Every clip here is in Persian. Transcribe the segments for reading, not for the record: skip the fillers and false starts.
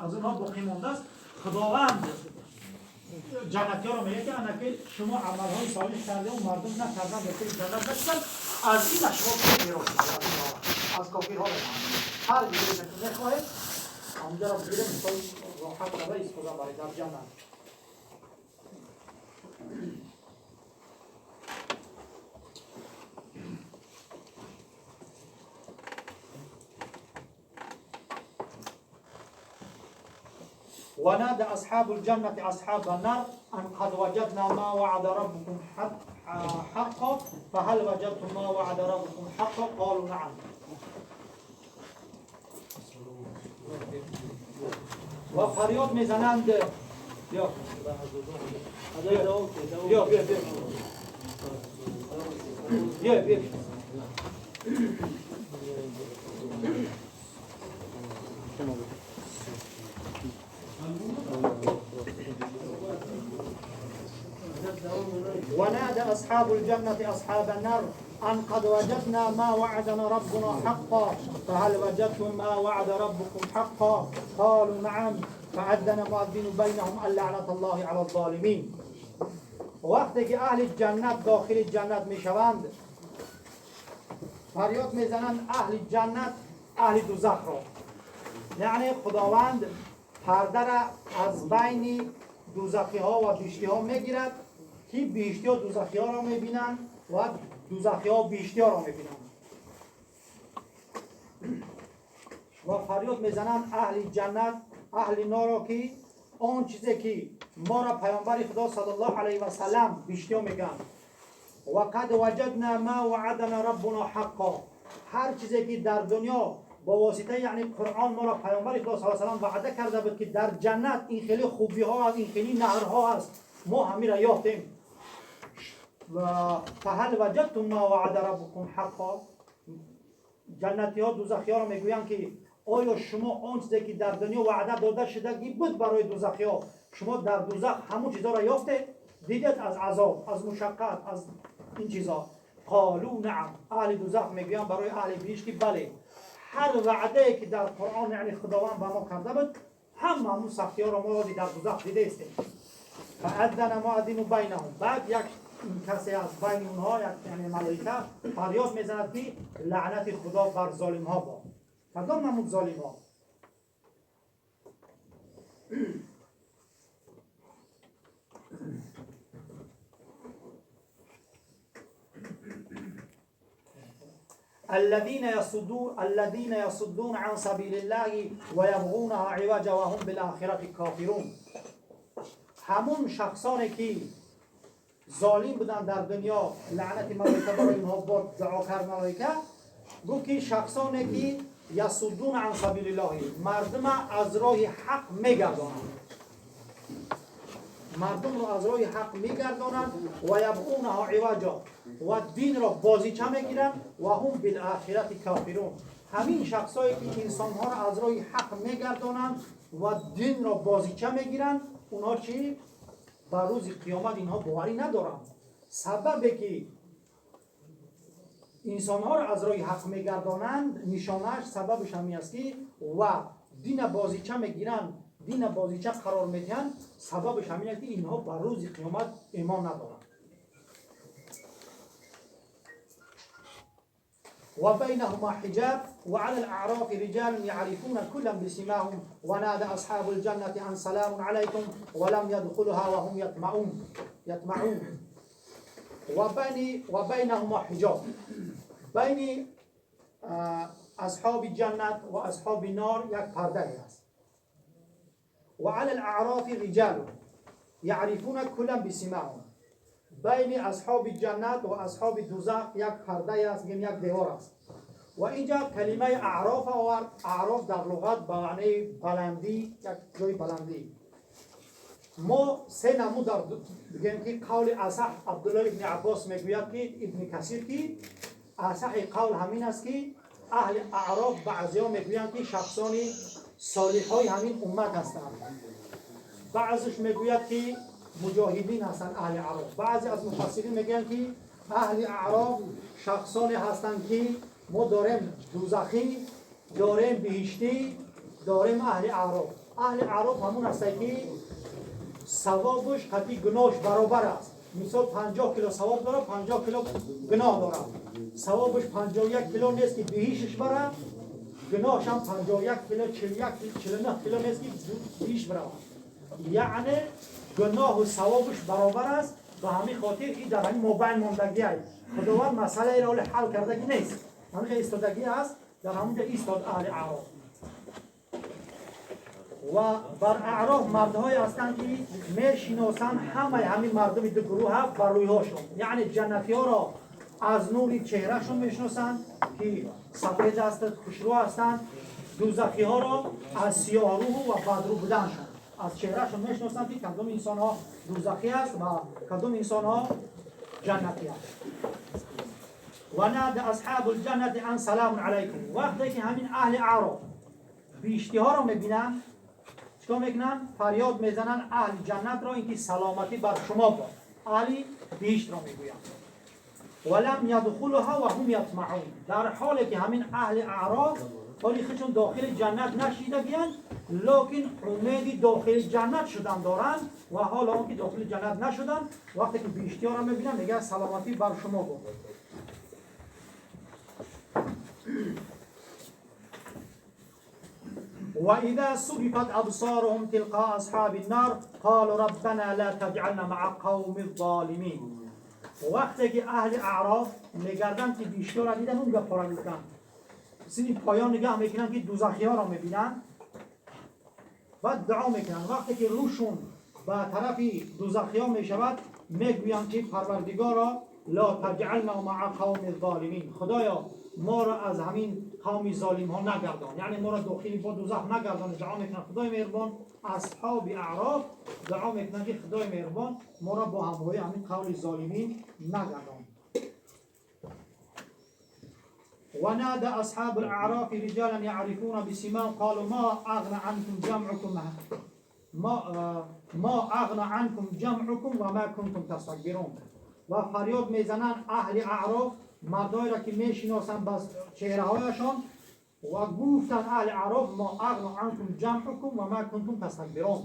از اونها باقی مونده است. خداوند جنتی ها رو میگه که شما عملهای صالح کرده و مردم نکردن به طور جنت نشدن، از این شما کافر هستید، از کافر ها بمانید. هر چیزی که میخواهید اونجا رو بگیریم مثال راحت رو استفاده برای در جنت. ونادى أصحاب الجنة أصحاب النار أن قد وجدنا ما وعد ربكم حقا فهل وجدتم ما وعد ربكم حقا قالوا نعم. و فریاد میزنند بیا ونادى أصحاب الجنة أصحاب النار أن قد وجدنا ما وعدنا ربنا حقا فهل وجدتم ما وعد ربكم حقا قالوا نعم فأذن مؤذن بينهم اللعنة الله على الظالمين. وقتی که اهل جنت داخل جنت میشوند فریاد میزنند اهل جنت اهل دوزخ را، یعنی خداوند پرده را از بین دوزخی ها و بیشتی ها میگیرد که بیشتی ها دوزخی ها را میبینند و دوزخی ها بیشتی ها را میبینند و فریاد میزنند اهل جنت اهل نار را که آن چیزی که ما را پیامبر خدا صلی الله علیه و سلم بیشتی ها میگن و قد وجدنا ما وعدنا ربنا حقا، هر چیزی که در دنیا با واسطه یعنی قرآن ما را پیامبر خدا صلی الله علیه و سلم وعده کرده بود که در جنت این خیلی خوبی ها هست، این خیلی نهرها هست، ما همین را یافتیم. و فهل وجدتم ما وعد ربكم حقا، جنتی ها دوزخی ها را میگویند که آیا شما آن چیزی که در دنیا وعده داده شده بود برای دوزخی ها، شما در دوزخ همون چیزا را یافتید، دیدید از عذاب، از مشقت، از این چیزا؟ قالوا نعم، اهل دوزخ میگویند برای اهل بهشت که بله، هر وعده که در قرآن یعنی خداوند به ما کرده بود همون سختی ها را ما در دوزخ دیده استیم. فاذن مؤذن بینهم، بعد یک کسی از بین اونها یعنی ملائکه فریاد میزند که لعنت خدا بر ظالم ها با. کدام نمود ظالم ها؟ الذين يصدون عن سبيل الله ويبغونها عوجا وهم بالآخرة كافرون، همون شخصانی که ظالم بودن در دنیا لعنت ملائکه برای اینها باد دعا کرد ملائکه، گفت که شخصانی که یصدون عن سبیل الله مردم از راه حق میگردانند، مردم را از راه حق میگردانند و یبغونها عوجا و دین را بازیچه میگیرند و هم بالآخرة کافرون، همین شخصایی که انسان ها را از راه حق میگردانند و دین را بازیچه میگیرند اونها چی؟ بر روز قیامت اینها باوری ندارند. سببی که انسان ها را از راه حق میگردانند نشانش سببش همین است که و دین بازیچه میگیرند، دین بازیچه قرار میدهند، سببش همین است که اینها بر روز قیامت ایمان ندارند. وبينهما حجاب وعلى الأعراف رجال يعرفون كلا بسماهم ونادى أصحاب الجنة أن سلام عليكم ولم يدخلها وهم يطمعون وبينهما حجاب، بين أصحاب الجنة وأصحاب النار یک پرده است. وعلى الأعراف رجال يعرفون كلا بسماهم، بین اصحاب جنت و اصحاب دوزخ یک پرده است، یک دیوار است. و اینجا کلمه اعراف آورد. اعراف در لغت به معنی بلندی، یک جای بلندی. ما سه نمود در بگیم که قول اصح عبدالله ابن عباس میگوید که ابن کثیر که اصح قول همین است که اهل اعراف بعضیا میگویند که شخصانی صالح های همین امت هستند، بعضش میگوید که مجاهدین هستند اهل اعراف، بعضی از مفسرین میگن که اهل اعراف شخصانی هستند که ما داریم دوزخی، داریم بهشتی، داریم اهل اعراف. اهل اعراف همون است که ثوابش قطعی گناهش برابر است. مثال 50 کیلو ثواب داره، 50 کیلو گناه داره. ثوابش 51 کیلو نیست که بهیشش بره، گناهش هم 51 کیلو 49 کیلو نیست که بهیش بره. یعنی گناه و ثوابش برابر است. به همین خاطر این در همین مابین ماندگی است. خداوند مسئله را حل کردگی نیست. همین ایستادگی است، در همونجا ایستاد اهل اعراف. و بر اعراف مردهایی هستند که میشناسند همه همین مردم دو گروه بر رویهاشون، یعنی جنتی ها را از نور چهرهشون میشناسند که سفید هستند، خوشرو هستند. دوزخی ها را از سیاه روح و بدرو بودنشون، از چهرهشون میشناسند که کدوم انسان ها دوزخی است و کدوم انسان ها جنتی است. و نادى اصحاب الجنة ان سلام علیکم. وقتی که همین اهل اعراف بیشتی ها را میبینن چیکار میکنن؟ فریاد میزنن اهل جنت را اینکه سلامتی بر شما باد. اهل بیشت را میگویند ولم يدخلها وهم يطمعون. در حالی که همین اهل اعراف حالی خودشون داخل جنت نشیده بیان، لیکن امید داخل جنت شدن دارن و حالا اون که داخل جنت نشدن، وقتی که بیشتی ها را میبینن میگه سلامتی بر شما باد. وإذا صرفت أبصارهم تلقاء أصحاب النار قالوا ربنا لا تجعلنا مع قوم الظالمين. وقتی که اهل اعراف میگردن که بیشتر را دیدن اون گپ را میکنن، سری پایان نگاه میکنن که دوزخی ها را میبینن و دعا میکنن. وقتی که روشون به طرف دوزخی ها میشود میگویند که پروردگارا لا تجعلنا مع قوم الظالمین، خدایا ما را از همین قوم ظالم ها نگردان، یعنی ما را داخل با دوزخ نگردان. دعا میکنن خدای مهربان اصحاب اعراف دعا میکنن که خدای مهربان ما را با همراهی همین قوم ظالمین نگردان. ونادى اصحاب الاعراف رجالا يعرفون بسيماهم قالوا ما اغنى عنكم جمعكم وما كنتم تستكبرون. و فریاد میزنن اهل اعراف مردایی را که میشناسن بس چهره هایشان و گفتن اهل اعراف ما اغنى عنكم جمعكم وما كنتم تستكبرون.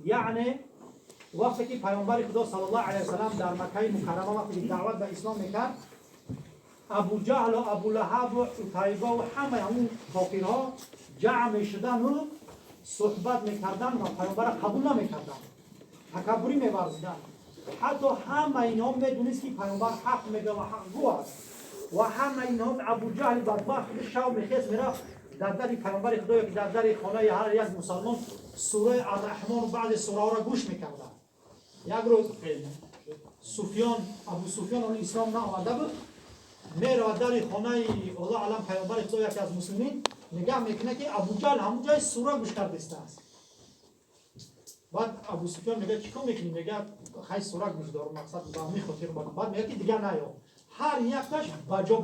یعنی وقتی که پیامبر خدا صلی الله علیه و سلم در مکه مکرمه وقتی دعوت به اسلام میکرد، ابو جهل و ابو لهب و عتیبه و همه اون کافرها جمع شدن و صحبت میکردن و پیامبر قبول نمیکردن، تکبری میورزیدن. حتی همه اینا میدونست که پیامبر حق میگه و حق گو است و همه اینا ابو جهل بدبخت شو میخیز میرفت در در پیامبر خدا که در در خانه هر یک مسلمان سوره الرحمن و بعض سوره ها را گوش میکردن. یک روز ابو سفیان اون اسلام نآمده بود، میره در خانه الله علم پیامبر خدا یکی از مسلمین نگاه میکنه که ابو جهل همون جای سوره گوش کرده است. بعد ابو سفیان میگه چیکار میکنی؟ میگه خیلی سوره گوش دارم مقصد با میخوتیر. بعد میگه که دیگه نیا. هر یکش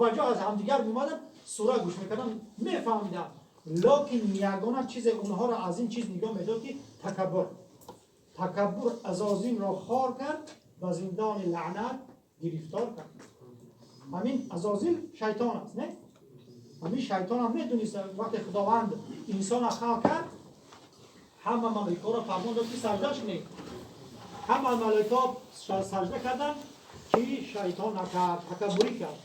بجا از همدیگر میمادن سوره گوش میکردن میفهمیدن، لیکن یگانه چیز اونها را از این چیز نگاه میداد که تکبر عزازیم را خار کرد و زندان لعنت گرفتار کرد. همین عزازیل شیطان است، نه؟ همین شیطان هم میدونست وقتی خداوند انسان خلق کرد همه ملائکه را فرمان داد که سجدهش کنید. همه ملائکه سجده کردن که شیطان نکرد، تکبری کرد.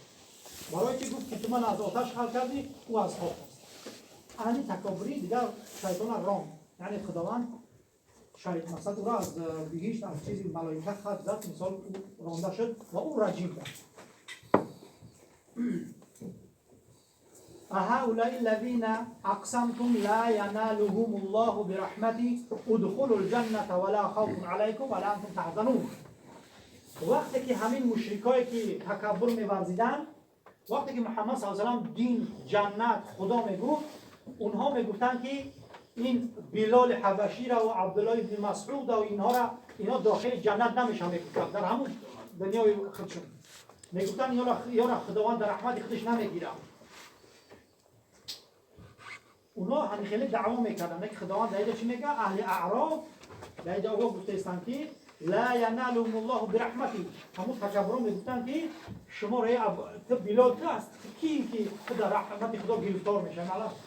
برای که گفت که تو من از آتش خلق کردی او از خاک است. همین تکبری دیگر شیطان رام، یعنی خداوند شیطان مقصد او را از بهشت از چیزی ملائکه خلق زد، مثال او رانده شد و او رجیم کرد. اهؤلاء الذين اقسمتم لا ينالهم الله برحمته ادخلوا الجنه ولا خوف عليكم ولا انتم تحزنون. وقتی که همین مشرکایی که تکبر می‌ورزیدن، وقتی که محمد صلی الله علیه و سلم دین جنت خدا میگفت، اونها میگفتن که این بلال حبشی را و عبدالله بن مسعود و اینا داخل جنت نمیشن. میگفتن در همون دنیای خودشون میگفتن یا خداوند در رحمت خودش نمیگیره. اونا همین خیلی دعوا میکردن که خداوند دایده چی میگه؟ اهل اعراف دایده آقا گفته استن که لا ينالهم الله برحمتی. همون تکبران میگفتن که شما رای تو بلاد است کی در رحمت خدا گرفتار میشه.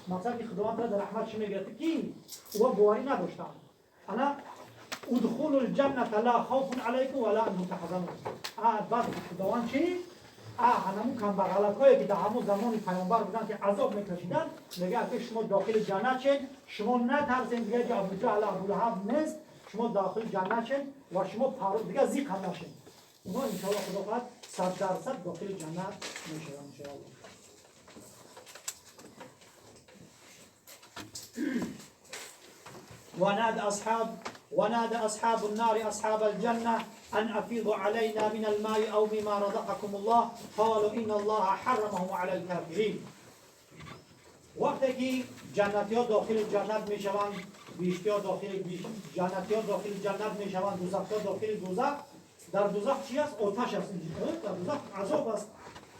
مثلا که خداوند در رحمتش میگیره کی و باوری نداشتن. انا ادخلوا الجنة لا خوف عليكم ولا انتم تحزنون. بعد خداوند چی؟ همون کمبغلکایی که در همون زمان پیامبر بودن که عذاب میکشیدن میگه اگه شما داخل جنت شید شما نترسین دیگه که ابوجهل ابولهب نیست، شما داخل جنت شید و شما دیگه زیق هم نشید. اونا انشاءالله خدا خواهد 100% داخل جنت میشن انشاءالله. ونادى أصحاب النار أصحاب الجنة أن أفيضوا علينا من الماء أو مما رزقكم الله قالوا إن الله حرمه على الكافرين. وقتی که جنتی‌ها داخل جنت میشوند، بیشتی‌ها داخل جنتی‌ها داخل جنت میشوند، دوزخی‌ها داخل دوزخ. در دوزخ چی است؟ آتش است. در دوزخ عذاب است.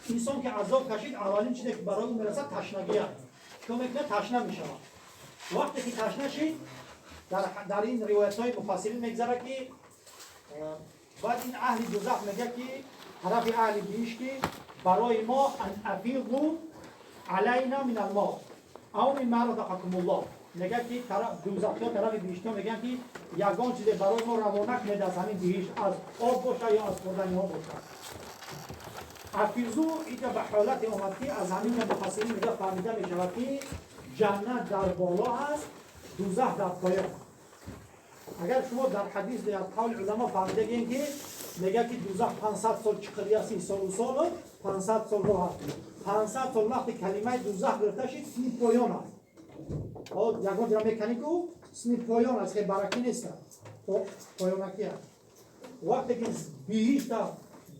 انسان که عذاب کشید اولین چیزی که برای او میرسد تشنگی است. چون میگه تشنه میشود. وقتی که تشنه شید در این روایت‌های مفصلین میگذره که بعد این اهل دوزخ میگه که طرف اهل بهشت که برای ما ان افیضوا علینا من الماء او مما رزقکم الله. میگه که طرف دوزخی‌ها طرف بهشتی‌ها میگن که یگان چیز برای ما روانه کنید از همین بهشت، از آب باشه یا از خوردن آب باشه. افیضوا اینجا به حالت اومدی از همین مفصلین میگه فهمیده میشود که جنت در بالا هست، دوزخ در پایین. اگر شما در حدیث در قول علما فهمیده گین که میگه که دوزخ 500 سال چقدر است، 30 سال 500 سال راه است. 500 سال وقتی کلمه دوزخ گرفته شد سنی پایان است. یگان جا میکنی که سنی پایان است که برکی نیست. پایان کی است؟ وقتی که بهشت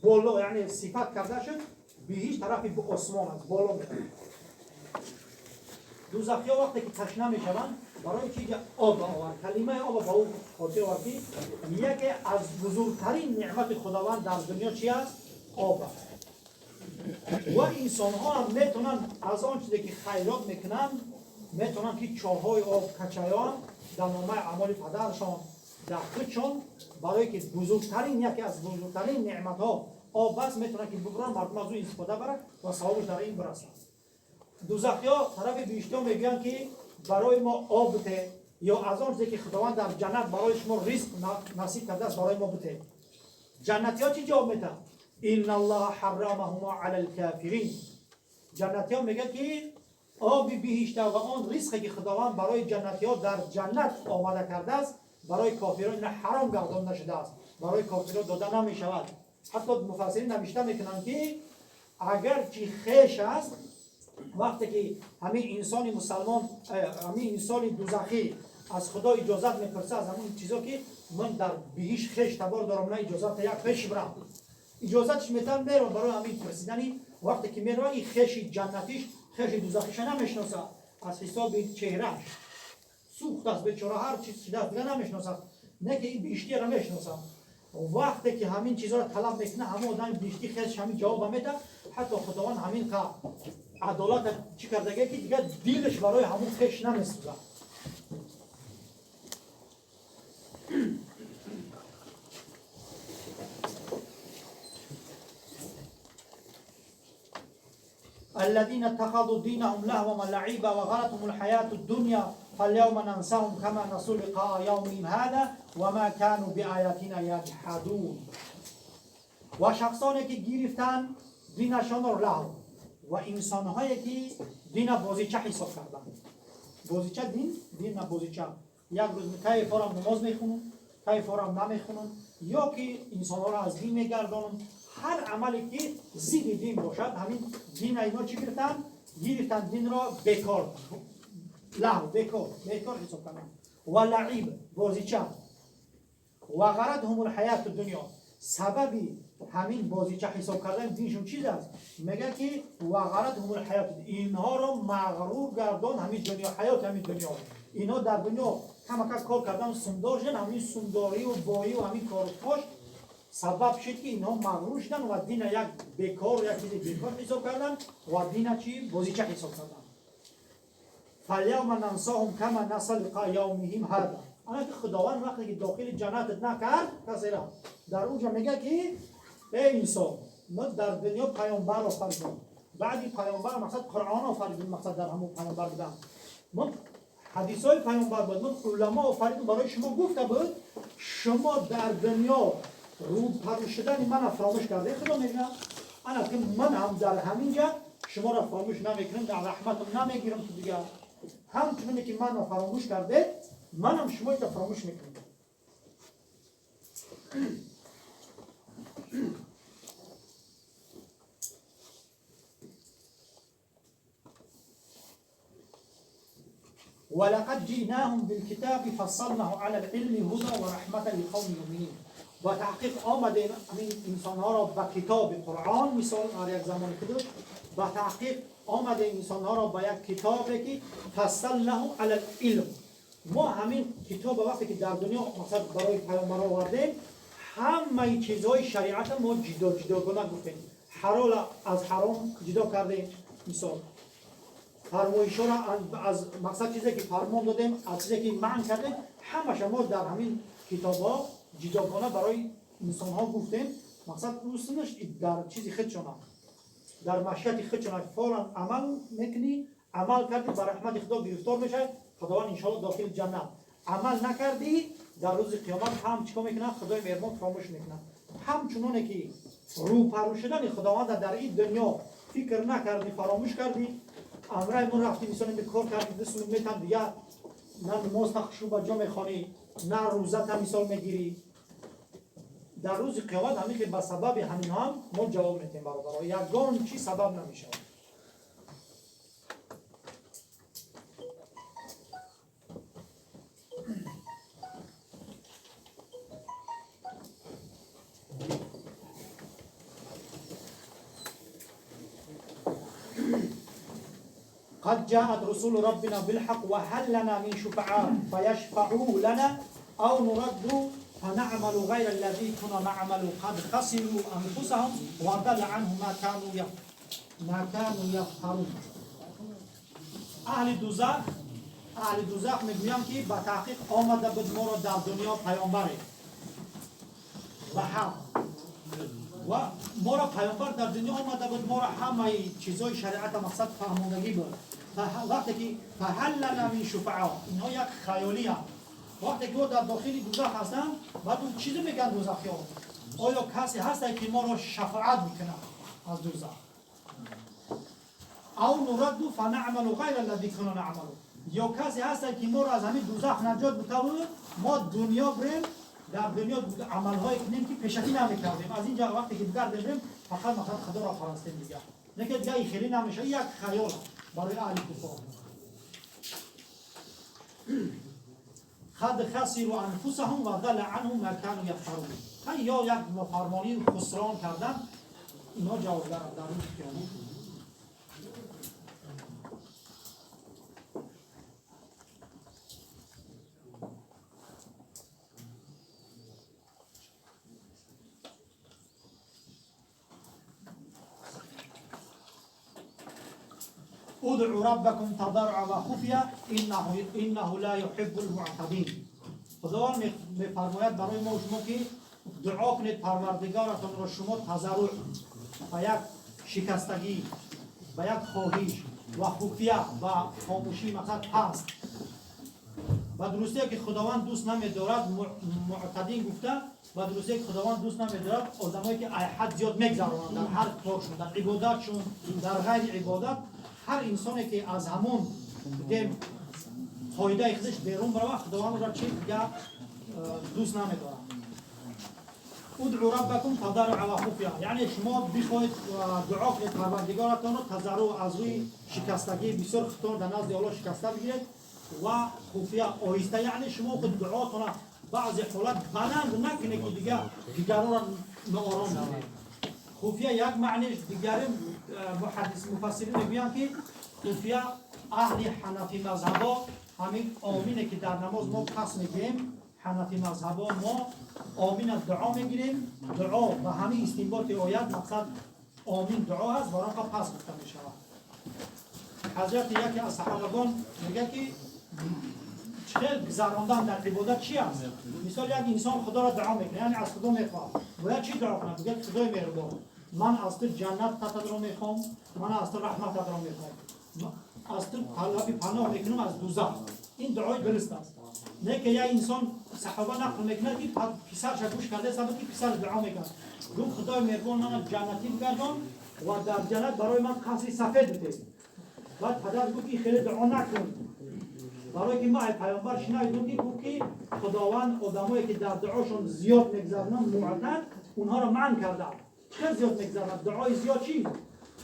بالا یعنی صفت کرده شد بهشت طرف به آسمان است، بالا میره. دوزخی‌ها وقتی که تشنه میشوند برای چی آب آورد. کلمه آب با او خاطر آوردی میگه که از بزرگترین نعمت خداوند در دنیا چی است؟ آب است. و انسان ها هم میتونن از آن چیزی که خیرات میکنن میتونن که چاهای آب کچایان در نامه اعمال پدرشان دخلشون برای که بزرگترین یکی از بزرگترین نعمت ها آب است میتونن که ببرن مردم از او استفاده برن و ثوابش در این برسن. دوزخی‌ها طرف بیشتر میگن که برای ما آب بده یا از آن چیزی که خداوند در جنت برای شما رزق نصیب کرده است برای ما بده. جنتی‌ها چی جواب میدن؟ ان الله حرمهما علی الکافرین. جنتی‌ها میگن که آب بهشت و آن رزقی که خداوند برای جنتی‌ها در جنت آماده کرده است برای کافران حرام گردانده شده است، برای کافران داده نمی‌شود. حتی مفسرین نوشته میکنن که اگر چی خیش است وقتی که همین انسان مسلمان همین انسان دوزخی از خدا اجازت میپرسه از همون چیزا که من در بهشت خیش تبار دارم نه اجازت یک خیش برم اجازتش میتونم برم برای همین پرسیدنی وقتی که میره این خیش جنتیش خیش دوزخیش نمیشناسه از حساب چهرهش سوخت است بیچاره هر چیز دیگه نمیشناسه نه که این بهشتی را میشناسه. وقتی که همین چیزا را طلب میکنه همون آدم بهشتی خیش همین جواب میده. حتی خداوند همین عدالت چی کرده که دیگه دیلش برای همون خیش نمیسوزه. الذين اتخذوا دينهم لهوا ولعبا وغرتهم الحياة الدنيا فاليوم ننساهم كما نسوا لقاء يومهم هذا وما كانوا بآياتنا يجحدون. و شخصانی که گرفتن دینشان را لهو و انسان‌هایی که دین بازیچه حساب کردن. بازیچه دین بازیچه. یک روز کیف فارم نماز میخونن، کیف فارم نمیخونن، یا که انسان‌ها را از دین میگردانن. هر عملی که ضد دین باشد همین دین اینا چی گرفتن؟ گرفتن دین را بیکار، لهو بیکار حساب کردن. و لعب بازیچه و غرتهم الحیات الدنیا. سببی همین بازیچه حساب کردن دینشون چیز است؟ میگه که و غرتهم الحیات، اینها رو مغرور گردان همین دنیا، حیات همین دنیا. اینا در دنیا کمک کار کردن سندار شدن، همین سنداری و بایی و همین کار پاش سبب شد که اینها مغرور شدن و دین یک بیکار یک چیز بیکار حساب کردن و دین چی بازیچه حساب کردن. فالیوم ننساهم کما نسوا لقاء یومهم هذا. اما که خداوند وقتی که داخل جنتت نکرد کسی را در اونجا میگه که ای انسان ما در دنیا پیامبر آفریدیم بعدی پیامبر مقصد قرآن آفریدیم مقصد در همون پیامبر بودن ما حدیث های پیامبر بود ما علما آفریدیم برای شما گفته بود شما در دنیا رو پروشیدن من فراموش کرده خدا میگه انا که من هم در همینجا شما را فراموش نمیکنم در رحمتم نمیگیرم که دیگه همچنانی که من فراموش کرده من هم شما را فراموش میکنم ولقد جئناهم بالكتاب فصلناه على العلم هدى ورحمة لقوم يؤمنون و تحقیق آمده این انسانها را به کتاب قرآن مثال یک زمانی که بود و تحقیق آمده انسانها را به یک کتابی که فصلناه علی العلم ما همین کتاب وقتی که در دنیا مثلا برای پیامبر آوردیم همه چیزهای شریعت ما جداگانه گفتیم حلال از حرام جدا کردیم مثال فرمایش‌ها را از مقصد چیزی که فرمان دادیم از چیزی که منع کردیم همه ما در همین کتاب‌ها جداگانه برای انسان‌ها گفتیم مقصد روستنش در چیزی خودشون در مشیت خودشون فوراً عمل میکنی عمل کردی بر رحمت خدا گرفتار میشه خداوند انشاءالله داخل جنت عمل نکردی در روز قیامت هم چیکار میکنه خدای مهربان فراموش میکنه همچنانه که رو پروشیدن خداوند در این دنیا فکر نکردی فراموش کردی امرای من رفتی مثلا به کار کردی دست میتن دیگه نه نماز تخشو با جا میخوانی نه روزت هم مثال میگیری در روز قیامت همین که به سبب همین هم ما جواب میتیم برابر یگان چی سبب نمیشه قد جاءت رسول ربنا بالحق وهل لنا من شفعاء فيشفعوا لنا أو نرد فنعمل غير الذي كنا نعمل قد خسروا أنفسهم وضل عنهم ما كانوا يفترون اهل دوزخ میگویم که با تحقیق آمده بود ما را در دنیا پیامبره و حق و ما را پیامبر در دنیا آمده بود ما را همه چیزای شریعت مقصد فهماندگی بود وقتی که فهل لنا من شفعاء اینها یک خیالی هست وقتی که در داخل دوزخ هستن بعد اون چیزی میگن دوزخی ها آیا کسی هست که ما را شفاعت میکنه از دوزخ او نرد فنعمل غیر الذی كنا نعمل یا کسی هست که ما را از همین دوزخ نجات بده ما دنیا بریم در دنیا عملهای کنیم که پیشکی نمیکردیم از اینجا وقتی که بگردیم فقط مثلا خدا را پرستیم دیگه نه که دیگه خیلی نمیشه یک خیال برای اهل کفار قد خسروا انفسهم و ضل عنهم ما كانوا يفترون یا یک نافرمانی خسران کردن اینا جوابگر در روز قیامت ادعوا ربكم تضرعا وخفيا انه لا يحب المعتدين خداوند میفرماید برای ما و شما که دعا کنید پروردگارتان را شما تضرع و یک شکستگی و یک خواهش و خفیه و خاموشی مقصد هست و درسته که خداوند دوست نمیدارد معتدین گفته و درسته که خداوند دوست نمیدارد آدمایی که حد زیاد میگذرونند در هر کارشون در عبادتشون در غیر عبادت هر انسانی که از همون دیم فایده خودش بیرون بره خداوند را چی دیگه دوست نمیداره ادعوا ربکم تضرعا و خفیا یعنی شما بخواید دعا کنید پروردگارتان را تضرع از روی شکستگی بسیار خطور در نزد الله شکسته بگیرید و خفیا آهسته یعنی شما خود دعاتون بعضی حالت بلند نکنید که دیگه دیگران را ناآرام کنید خفیا یک معنیش دیگری محدث مفسرین میگویند که خفیا اهل حنفی مذهبا همین آمینه که در نماز ما پس میگیم حنفی مذهبا ما آمین از دعا میگیریم دعا و همین استنباط آیت مقصد آمین دعا هست برای پس گفته میشود حضرت یکی از صحابگان میگه که چه گذراندن در عبادت چی است؟ مثال یک انسان خدا را دعا میکنه، یعنی از خدا میخواد. باید چی دعا کنه؟ بگه خدای مهربان، من از تو جنت تطلع رو میخوام، من از تو رحمت تطلع رو میخوام، از تو پناه میکنم از دوزخ. این دعای درست است. نه که یک انسان صحابه نقل میکنه که پسرش گوش کرده سبب که پسر دعا میکنه. گفت خدای مهربان من جنتی بگردم و در جنت برای من قصری سفید بده. بعد پدر گفت که خیلی دعا نکن. برای که ما پیامبر شنیدیم که خداوند آدمایی که در دعاشون زیاد میگذرونن معتاد اونها را منع کرده. چه زیاد میگذرونن؟ دعای زیاد چی؟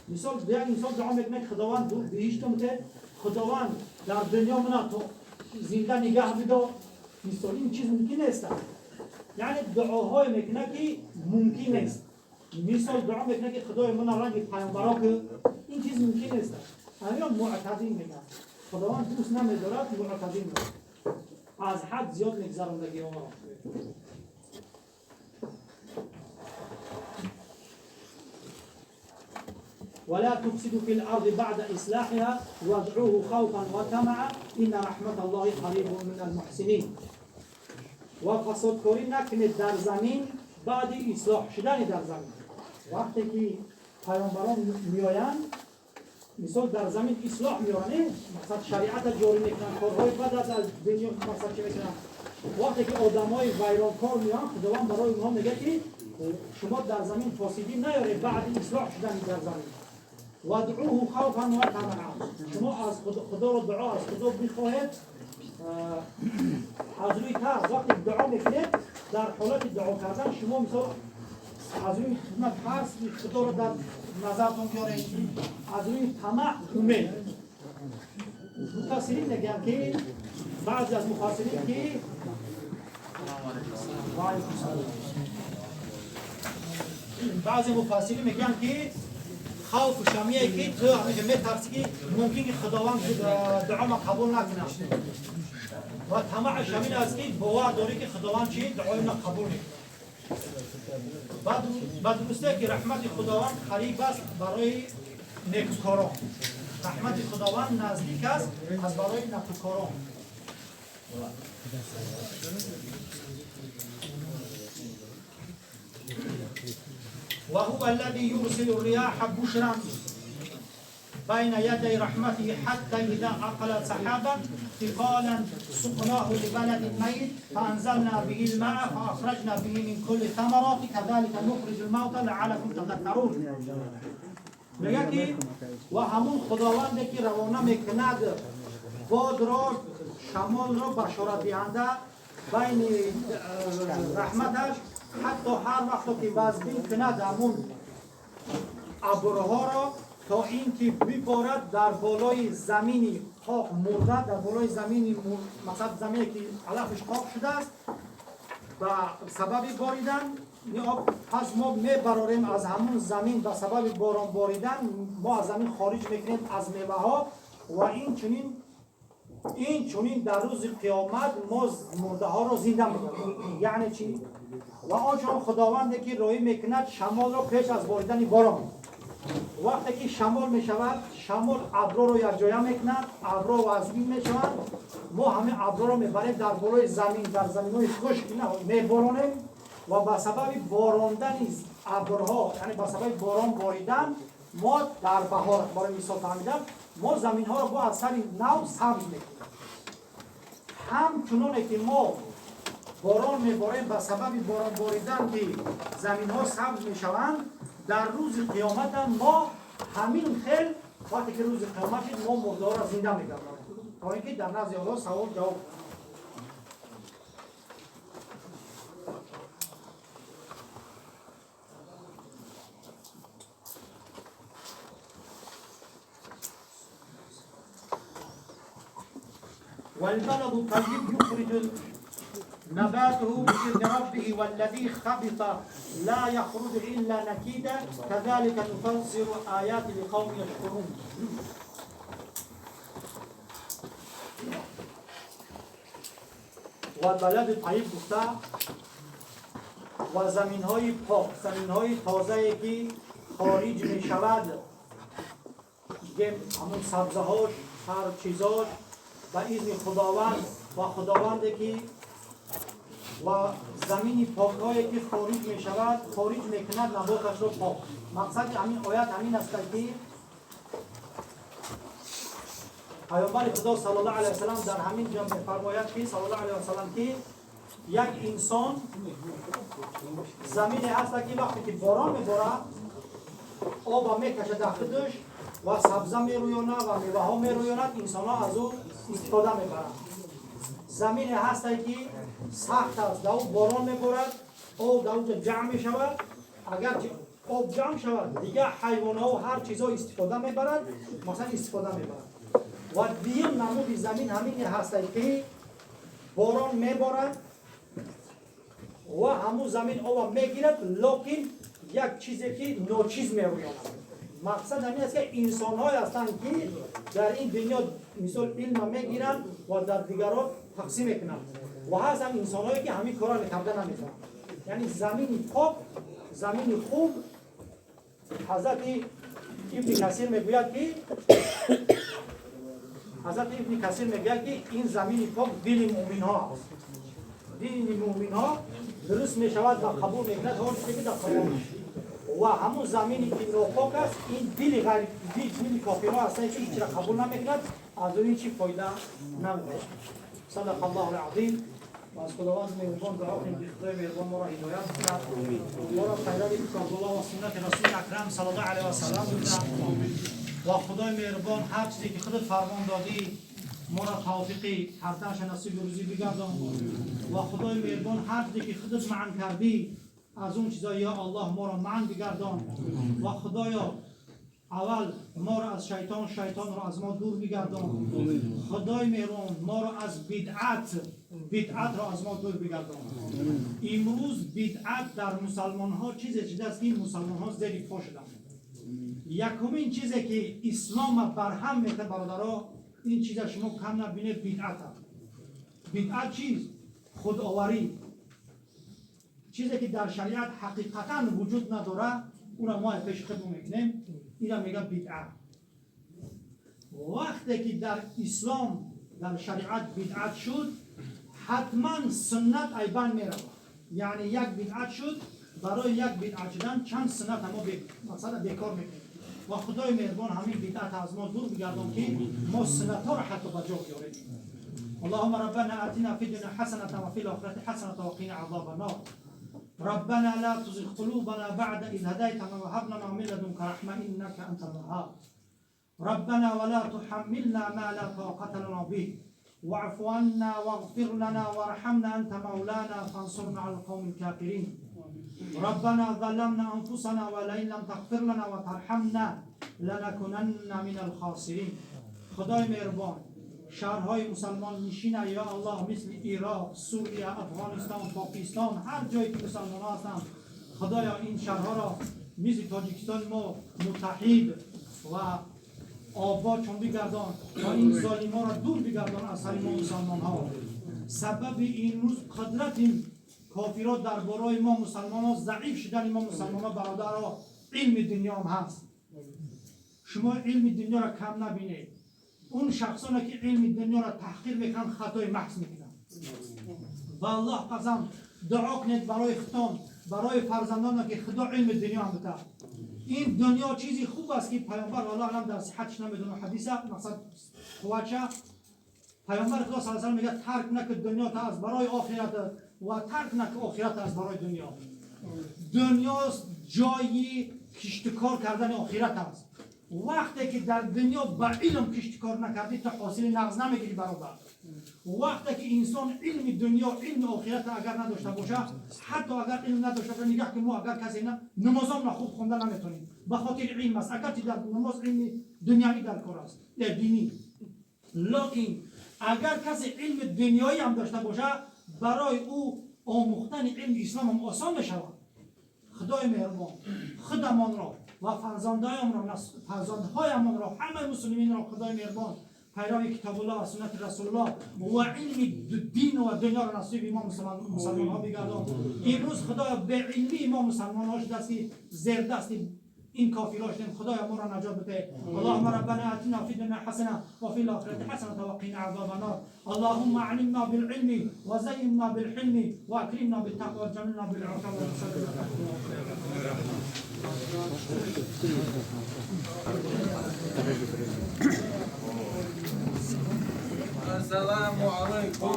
مثال یک انسان دعا میکنه که خداوند تو بهشتم بده، خداوند در دنیا من تو زنده نگه بدار. مثال این چیز ممکن نیست. یعنی دعاهای میکنه که ممکن نیست. مثال دعا میکنه که خدای من رنگ پیامبرا که این چیز ممکن نیست. همین معتادین میگن. خداوند دوست نمی‌دارد معتادین می‌کنه. از حد زیاد می‌گذراندگی ها. ولا تفسدوا في الأرض بعد إصلاحها وادعوه خوفا وطمعا إن رحمة الله قريب من المحسنين. و فسادکاری نکنید در زمین بعد اصلاح شدن در زمین. وقتی که پیامبران میآیند مثال در زمین اصلاح میارن، مثلا شریعت جاری میکنن، کارهای بد از دنیا مثلا چه میکنن. وقتی که آدمای ویرانکار میان خداوند برای اونها میگه که شما در زمین فاسدی نیارید بعد اصلاح شدن در زمین. وادعوه خوفا و طمعا. شما از خدا رو دعا از خدا بخواهید از روی ترس. وقتی دعا میکنید در حالت دعا کردن شما مثلا از روی ترس خدا رو در نظرتون بیارید، از روی طمع امید. مفسرین میگن که بعضی از مفسرین که بعضی مفسرین میگن که خوف و شمیه که تو همیشه میترسی که ممکن که خداوند دعا ما قبول نکنه. و طمع شمیل است که باور داری که خداوند چی دعای ما قبول میکنه. بعد درسته که رحمت خداوند قریب است برای نیکوکاران. رحمت خداوند نزدیک است از برای نیکوکاران. و هو الذی یرسل الرياح بشرا بين يدي رحمته حتى إذا أقلت سحابا ثقالا سقناه لبلد ميت فأنزلنا به الماء فأخرجنا به من كل الثمرات كذلك نخرج الموتى لعلكم تذكرون. میگه که و همون خداوندی که روانه میکند باد را شمال را بشارت دهنده بین رحمتش حتی هر وقت که وزبین کند همون ابرها را تا اینکه ببارد در بالای زمینی خاک مرده، در بالای زمینی مثلا زمینی که علفش خاک شده است و سبب باریدن پس ما میبراریم از همون زمین به سبب باران باریدن ما از زمین خارج میکنیم از میوه ها و این چنین در روز قیامت ما مرده ها را زنده میکنیم. یعنی چی؟ و آنچنان خداوندی که روی میکند شمال را پیش از باریدن باران. وقتی که شمال می شود شمال ابرها رو یک جای میکند، ابرها وزمین می شود، ما همه ابرها رو میبریم در بالای زمین، در زمین‌های خشک میبارانیم و به سبب باراندن ابرها یعنی به سبب باران باریدن ما در بهار برای مثال فهمیدم ما زمین ها رو با اثر نو سبز میکنیم. همچنانه که ما باران میباریم به سبب باران باریدن که زمین ها سبز میشوند در روز قیامت هم ما همین خیل وقتی که روز قیامت ما مرده ها را زنده میگردیم تا اینکه در نزد الله سوال جواب. والبلد الطيب يخرج نباته بإذن ربه والذي خبث لا يخرج إلا نكيدا كذلك نفسر آيات لقوم يشكرون. والبلد الطيب گفته و زمین‌های پاک، زمین‌های تازه‌ای که خارج می‌شود همون سبزه‌هاش هر چیزاش و اذن خداوند و خداوندی که و زمین پاکایی که خارج می شود خارج می کند نباتش رو پاک. مقصد همین آیت همین است که پیامبر خدا صلی الله علیه و سلم در همین جا می‌فرماید که صلی الله علیه و سلم که یک انسان زمینی هست که وقتی که باران می‌بارد آب میکشد در خودش و سبزه میرویاند و میوه ها میرویاند، انسان ها از او استفاده میبرند. زمینی هست که سخت است، در او باران میبارد، آب در اونجا جمع میشود، اگر آب جمع شود دیگه حیوان ها و هر چیزا استفاده میبرند، مثلا استفاده میبرند. و دیگر نمود زمین همین هست که باران میبارد و همون زمین آب میگیرد، لکن یک چیزی که ناچیز میرویاند. مقصد همین است که انسان های هستند که در این دنیا مثال علم میگیرند و در دیگران تقسیم میکنند و هست هم انسان هایی که همین کارا کرده نمیتونند. یعنی زمین پاک، زمین خوب. حضرت ابن کثیر میگوید که این زمین پاک دل مؤمن ها است. دل مؤمن ها درست می شود و قبول میکند هر چیزی که در قرآن. و همون زمینی که ناپاک است این دل غیر دل کافرها هستند که هیچ را قبول نمیکند، از اون هیچ فایده نمیبرد. صدق الله العظیم. و از خداوند مهربان دعا کنیم که خدای مهربان ما را هدایت کند، ما را پیروی کتاب الله و سنت رسول اکرم صلی الله علیه و سلم بکنه و خدای مهربان هر چیزی که خودت فرمان دادی ما را توفیق کردنش نصیب روزی بگردان و خدای مهربان هر چیزی که خودت معن کردی از اون چیزا یا الله ما را معن بگردان و خدایا اول ما را از شیطان را از ما دور بگردان. خدای مهربان ما را از بدعت را از ما دور بگردان. امروز بدعت در مسلمان ها چیزی است که مسلمان ها زیر پا شدند. یکمین چیزی که اسلام برهم میکنه برادرها، این چیز شما کم نبینید، بدعت. بدعت چیز خودآوری، چیزی که در شریعت حقیقتا وجود نداره اون را ما پیش خود میکنیم، این را میگه بدعت. وقتی که در اسلام در شریعت بدعت شد حتما سنت ایبان میره. یعنی یک بدعت شد، برای یک بدعت شدن چند سنت ما مثلا بیکار میکنیم و خدای مهربان همین بدعت از ما دور بگردان که ما سنت ها را حتی بجا بیاریم. اللهم ربنا آتنا فی الدنیا حسنة و فی الآخرة حسنة و قنا عذاب النار. ربنا لا تزغ قلوبنا بعد إذ هديتنا وهب لنا من لدنك رحمة إنك أنت الوهاب. ربنا ولا تحملنا ما لا طاقة لنا به واعف عنا واغفر لنا وارحمنا أنت مولانا فانصرنا على القوم الكافرين. ربنا ظلمنا أنفسنا ولئن لم تغفر لنا وترحمنا لنكونن من الخاسرين. خدای مهربان شهرهای مسلمان نشین یا الله مثل عراق، سوریه، افغانستان، پاکستان، هر جایی که مسلمان ها هستند خدایا این شهرها را مثل تاجیکستان ما متحد و آباد چون بگردان و این ظالما را دور بگردان از سر ما مسلمان ها. سبب این روز قدرت این کافرات در برای ما مسلمان ها ضعیف شدن ما مسلمان ها برادرها علم دنیا هم هست. شما علم دنیا را کم نبینید. اون شخصانی که علم دنیا را تحقیر میکنن خطای محض میکنن. و الله قسم دعا کنید برای ختام برای فرزندان که خدا علم دنیا هم بده. این دنیا چیزی خوب است که پیامبر الله علم در صحتش نمیدونه حدیث مقصد خواچه پیامبر خدا صلی الله علیه و میگه ترک نکن دنیا تا از برای آخرت و ترک نکن آخرت از برای دنیا. دنیا جایی کشتکار کردن آخرت است. وقتی که در دنیا با علم کشتکار نکردی تا حاصل نغز نمیگیری برادر. وقتی که انسان علم دنیا علم آخرت اگر نداشته باشه، حتی اگر علم نداشته باشه، نگاه که ما اگر کسی نمازام خوب خونده نمیتونیم به خاطر علم است. اگر در نماز علم دنیایی در کار است یا دینی، لکن اگر کسی علم دنیایی هم داشته باشه برای او آموختن علم اسلام هم آسان میشود. خدای مهربان خودمان را و فرزندهایمان را همه مسلمین را خدای مهربان پیروی کتاب الله و سنت رسول الله و علم دین و دنیا را نصیب ما مسلمان ها بگردان. امروز خدایا به علمی ما مسلمان ها شده است که زیر دست این کافرها شدیم. خدایا ما را نجات بده. اللهم ربنا آتنا فی الدنیا حسنه و فی الآخرة حسنه و قنا عذاب النار. اللهم علمنا بالعلم وزينا بالحلم واكرمنا بالتقوى وجملنا بالعفو السلام عليكم.